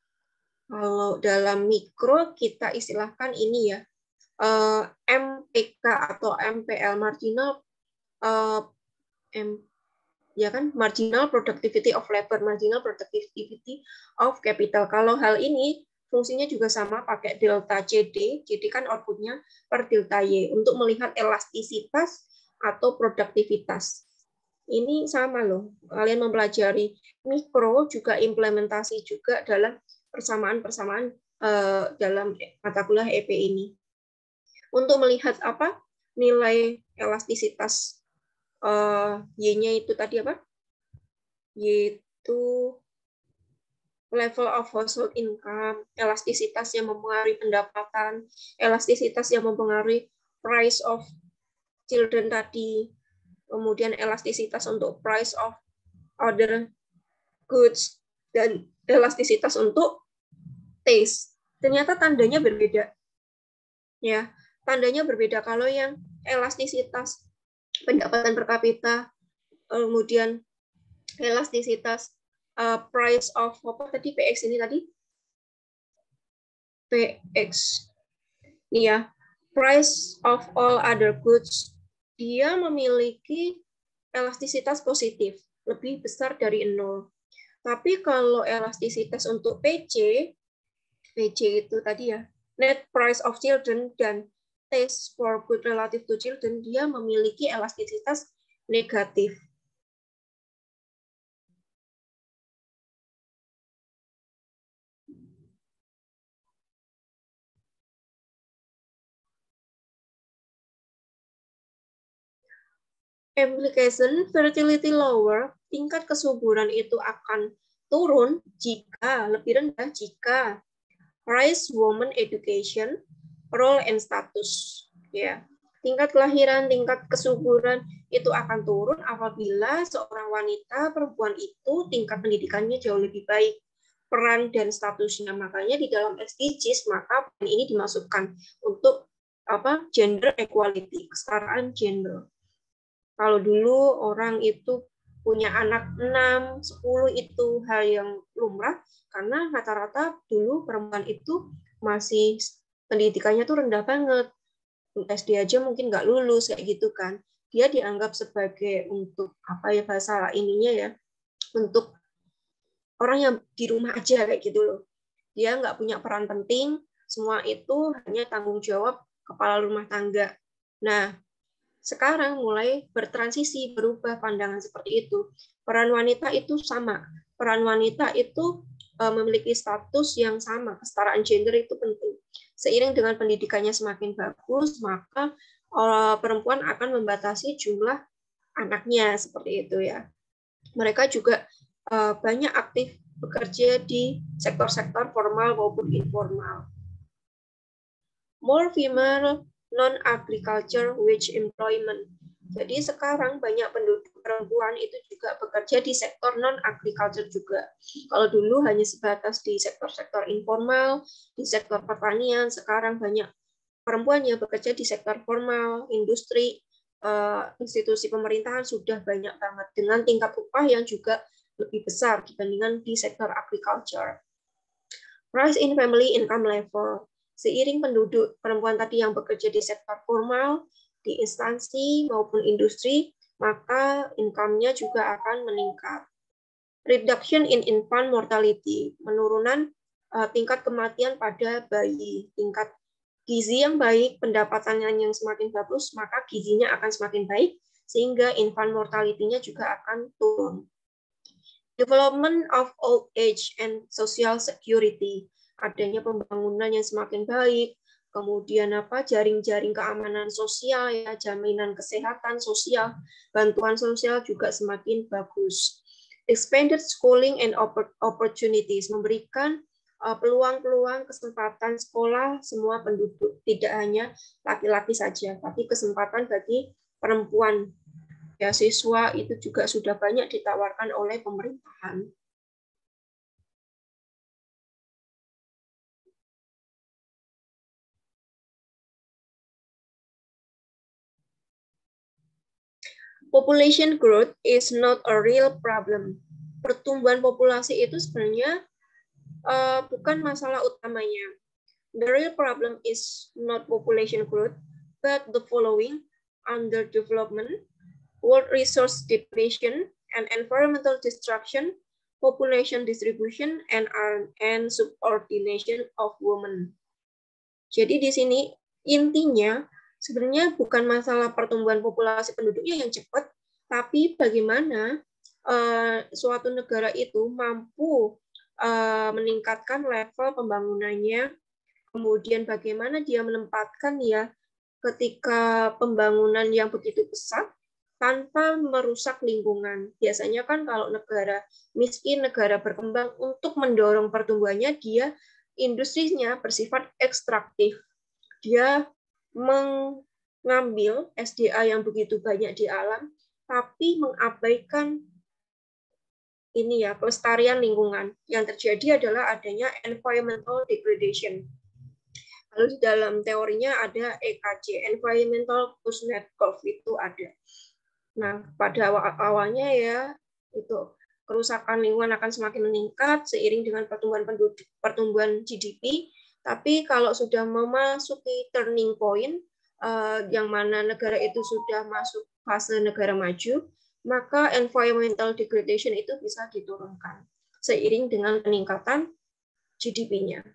Kalau dalam mikro kita istilahkan ini ya, MPK atau MPL, marginal productivity of labor, marginal productivity of capital. Kalau hal ini fungsinya juga sama, pakai delta CD, jadi kan outputnya per delta Y untuk melihat elastisitas atau produktivitas. Ini sama loh, kalian mempelajari mikro juga implementasi juga dalam persamaan-persamaan dalam mata kuliah EP ini. Untuk melihat apa nilai elastisitas Y-nya itu tadi apa? Yaitu level of household income, elastisitas yang mempengaruhi pendapatan, elastisitas yang mempengaruhi price of children tadi, kemudian elastisitas untuk price of other goods, dan elastisitas untuk taste. Ternyata tandanya berbeda. Ya, tandanya berbeda. Kalau yang elastisitas pendapatan per kapita, kemudian elastisitas price of apa tadi, PX ini tadi, PX ini ya, price of all other goods, dia memiliki elastisitas positif, lebih besar dari 0. Tapi kalau elastisitas untuk PC itu tadi ya, net price of children dan taste for good relative to children, dia memiliki elastisitas negatif. Implication fertility lower, tingkat kesuburan itu akan turun jika lebih rendah jika price woman education, role and status. Ya, tingkat kelahiran, tingkat kesuburan itu akan turun apabila seorang wanita perempuan itu tingkat pendidikannya jauh lebih baik, peran dan statusnya. Makanya di dalam SDGs maka ini dimasukkan untuk apa? Gender equality, kesetaraan gender. Kalau dulu orang itu punya anak 6, 10 itu hal yang lumrah, karena rata-rata dulu perempuan itu masih pendidikannya tuh rendah banget. SD aja mungkin nggak lulus kayak gitu kan. Dia dianggap sebagai untuk apa ya bahasa ininya ya, untuk orang yang di rumah aja kayak gitu loh. Dia nggak punya peran penting, semua itu hanya tanggung jawab kepala rumah tangga. Nah, sekarang mulai bertransisi, berubah pandangan seperti itu. Peran wanita itu sama. Peran wanita itu memiliki status yang sama. Kesetaraan gender itu penting. Seiring dengan pendidikannya semakin bagus, maka perempuan akan membatasi jumlah anaknya seperti itu ya. Mereka juga banyak aktif bekerja di sektor-sektor formal maupun informal. More female non-agriculture wage employment. Jadi sekarang banyak penduduk perempuan itu juga bekerja di sektor non-agriculture juga. Kalau dulu hanya sebatas di sektor-sektor informal, di sektor pertanian, sekarang banyak perempuan yang bekerja di sektor formal, industri, institusi pemerintahan sudah banyak banget dengan tingkat upah yang juga lebih besar dibandingkan di sektor agriculture. Rise in family income level. Seiring penduduk perempuan tadi yang bekerja di sektor formal, di instansi maupun industri, maka income-nya juga akan meningkat. Reduction in infant mortality, penurunan tingkat kematian pada bayi, tingkat gizi yang baik, pendapatannya yang semakin bagus, maka gizinya akan semakin baik, sehingga infant mortality-nya juga akan turun. Development of old age and social security, adanya pembangunan yang semakin baik, kemudian jaring-jaring keamanan sosial ya, jaminan kesehatan sosial, bantuan sosial juga semakin bagus. Expanded schooling and opportunities, memberikan peluang-peluang kesempatan sekolah semua penduduk, tidak hanya laki-laki saja, tapi kesempatan bagi perempuan. Beasiswa itu juga sudah banyak ditawarkan oleh pemerintahan. Population growth is not a real problem. Pertumbuhan populasi itu sebenarnya bukan masalah utamanya. The real problem is not population growth, but the following: underdevelopment, world resource depletion, and environmental destruction, population distribution, and subordination of women. Jadi di sini intinya sebenarnya bukan masalah pertumbuhan populasi penduduknya yang cepat, tapi bagaimana suatu negara itu mampu meningkatkan level pembangunannya, kemudian bagaimana dia menempatkan ya ketika pembangunan yang begitu besar tanpa merusak lingkungan. Biasanya kan kalau negara miskin, negara berkembang, untuk mendorong pertumbuhannya, dia industrinya bersifat ekstraktif. Dia mengambil SDA yang begitu banyak di alam, tapi mengabaikan ini ya, kelestarian lingkungan. Yang terjadi adalah adanya environmental degradation. Lalu di dalam teorinya ada EKJ, Environmental Kuznets Curve itu ada. Nah, pada awalnya ya itu kerusakan lingkungan akan semakin meningkat seiring dengan pertumbuhan GDP. Tapi kalau sudah memasuki turning point, yang mana negara itu sudah masuk fase negara maju, maka environmental degradation itu bisa diturunkan seiring dengan peningkatan GDP-nya.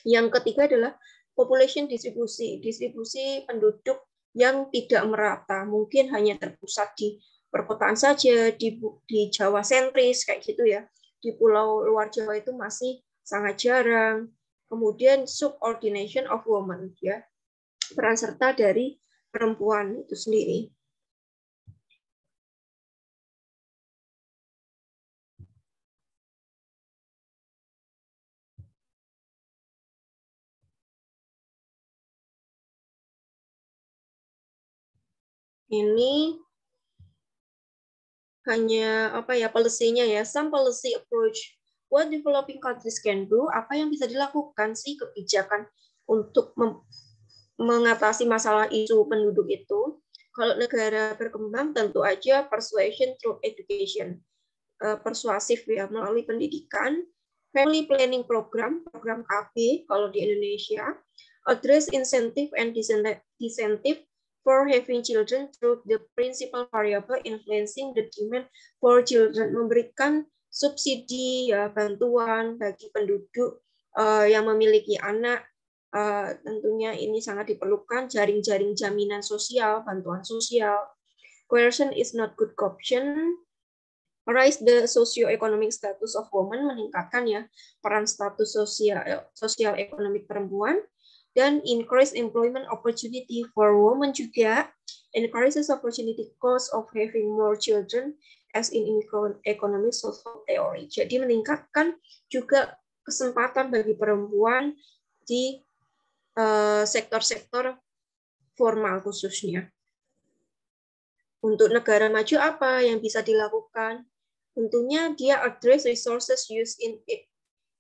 Yang ketiga adalah population distribusi penduduk yang tidak merata, mungkin hanya terpusat di perkotaan saja, di Jawa sentris kayak gitu ya. Di pulau luar Jawa itu masih sangat jarang. Kemudian subordination of women ya, peran serta dari perempuan itu sendiri. Ini hanya policy-nya ya, some policy approach. What developing countries can do, apa yang bisa dilakukan sih kebijakan untuk mengatasi masalah isu penduduk itu. Kalau negara berkembang tentu aja persuasion through education, persuasif ya melalui pendidikan, family planning program KB kalau di Indonesia, Address incentive and disincentive for having children through the principal variable influencing the demand for children. Memberikan subsidi, ya, bantuan bagi penduduk yang memiliki anak. Tentunya ini sangat diperlukan, jaring-jaring jaminan sosial, bantuan sosial. Coercion is not good option. Raise the socio-economic status of women, meningkatkan ya peran status sosial ekonomi perempuan, dan increase employment opportunity for women juga, increases opportunity cost of having more children as in economic social theory. Jadi meningkatkan juga kesempatan bagi perempuan di sektor-sektor formal khususnya. Untuk negara maju apa yang bisa dilakukan? Tentunya dia address resources used in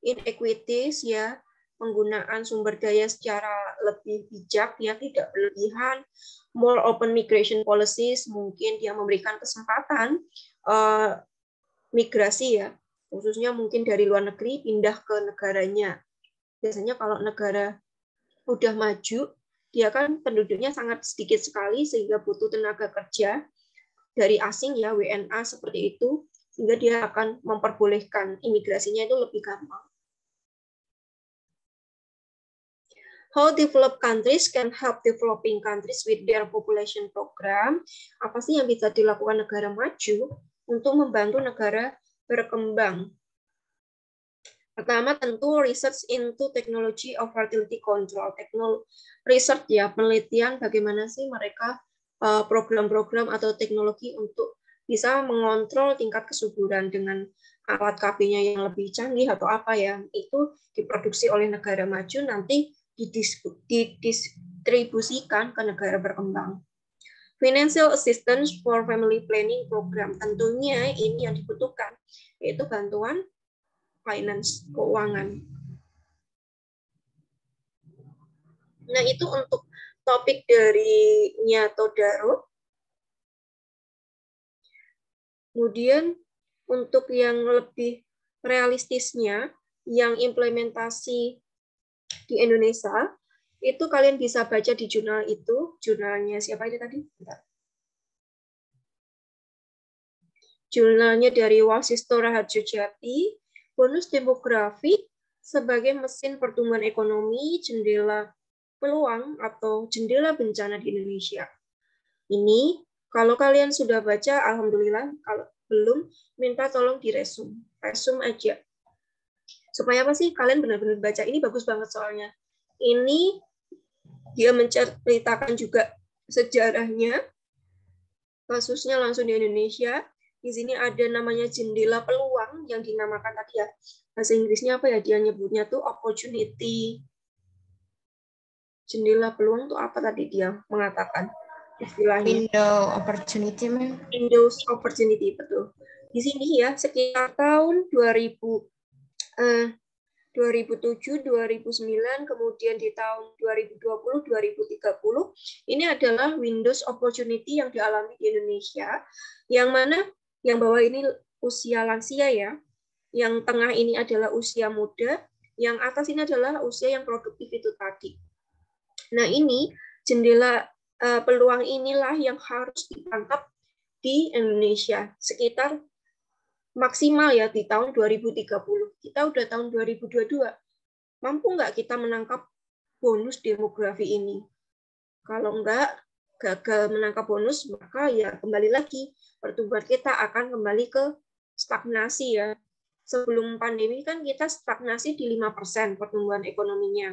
inequities, ya, penggunaan sumber daya secara lebih bijak, ya, tidak berlebihan. More open migration policies, mungkin dia memberikan kesempatan migrasi, ya, khususnya mungkin dari luar negeri pindah ke negaranya. Biasanya kalau negara udah maju, dia kan penduduknya sangat sedikit sekali sehingga butuh tenaga kerja dari asing, ya, WNA seperti itu, sehingga dia akan memperbolehkan imigrasinya itu lebih gampang. How developed countries can help developing countries with their population program? Apa sih yang bisa dilakukan negara maju untuk membantu negara berkembang? Pertama tentu research into technology of fertility control. Research, ya, penelitian bagaimana sih mereka program-program atau teknologi untuk bisa mengontrol tingkat kesuburan dengan alat KB-nya yang lebih canggih atau apa, ya, itu diproduksi oleh negara maju, nanti didistribusikan ke negara berkembang. Financial assistance for family planning program, tentunya ini yang dibutuhkan, yaitu bantuan finance, keuangan. Nah, itu untuk topik dari Nyato Daro. Kemudian untuk yang lebih realistisnya, yang implementasi di Indonesia, itu kalian bisa baca di jurnal itu. Jurnalnya siapa itu tadi? Bentar. Jurnalnya dari Wasisto Raharjo Jati, bonus demografi sebagai mesin pertumbuhan ekonomi, jendela peluang atau jendela bencana di Indonesia. Ini kalau kalian sudah baca, alhamdulillah. Kalau belum, minta tolong diresum. Resum aja. Supaya apa sih? Kalian benar-benar baca. Ini bagus banget soalnya. Ini dia menceritakan juga sejarahnya. Kasusnya langsung di Indonesia. Di sini ada namanya jendela peluang yang dinamakan tadi, ya. Bahasa Inggrisnya apa ya? Dia nyebutnya tuh opportunity. Jendela peluang tuh apa tadi dia mengatakan? Istilahnya Window opportunity, ma'am. Windows opportunity, betul. Di sini ya sekitar tahun 2007, 2009, kemudian di tahun 2020, 2030, ini adalah Windows opportunity yang dialami di Indonesia, yang mana yang bawah ini usia lansia, ya, yang tengah ini adalah usia muda, yang atas ini adalah usia yang produktif itu tadi. Nah, ini jendela peluang inilah yang harus ditangkap di Indonesia sekitar maksimal, ya, di tahun 2030. Kita udah tahun 2022. Mampu nggak kita menangkap bonus demografi ini? Kalau nggak, gagal menangkap bonus, maka ya kembali lagi pertumbuhan kita akan kembali ke stagnasi, ya. Sebelum pandemi kan kita stagnasi di 5% pertumbuhan ekonominya.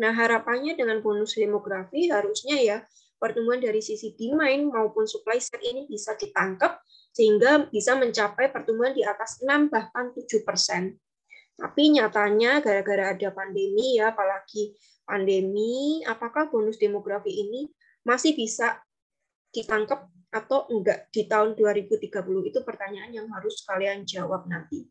Nah, harapannya dengan bonus demografi harusnya, ya, pertumbuhan dari sisi demand maupun supply side ini bisa ditangkap sehingga bisa mencapai pertumbuhan di atas 6 bahkan 7%. Tapi nyatanya gara-gara ada pandemi, ya, apalagi pandemi, apakah bonus demografi ini masih bisa ditangkap atau enggak di tahun 2030? Itu pertanyaan yang harus kalian jawab nanti.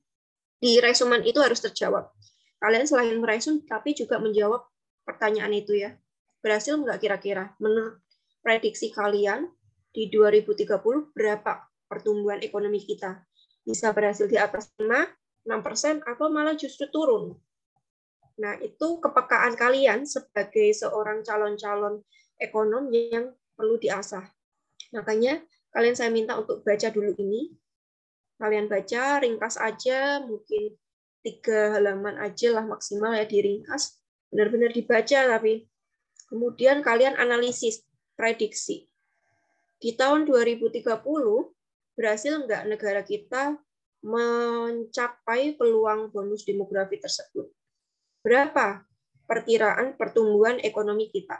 Di resumen itu harus terjawab. Kalian selain meresum tapi juga menjawab pertanyaan itu, ya. Berhasil enggak kira-kira? Menurut prediksi kalian di 2030 berapa pertumbuhan ekonomi kita? Bisa berhasil di atas 6%, atau malah justru turun? Nah, itu kepekaan kalian sebagai seorang calon-calon ekonom yang perlu diasah. Makanya kalian saya minta untuk baca dulu ini. Kalian baca, ringkas aja, mungkin 3 halaman aja lah maksimal ya diringkas. Benar-benar dibaca, tapi kemudian kalian analisis, prediksi. Di tahun 2030, berhasil nggak negara kita mencapai peluang bonus demografi tersebut? Berapa perkiraan pertumbuhan ekonomi kita?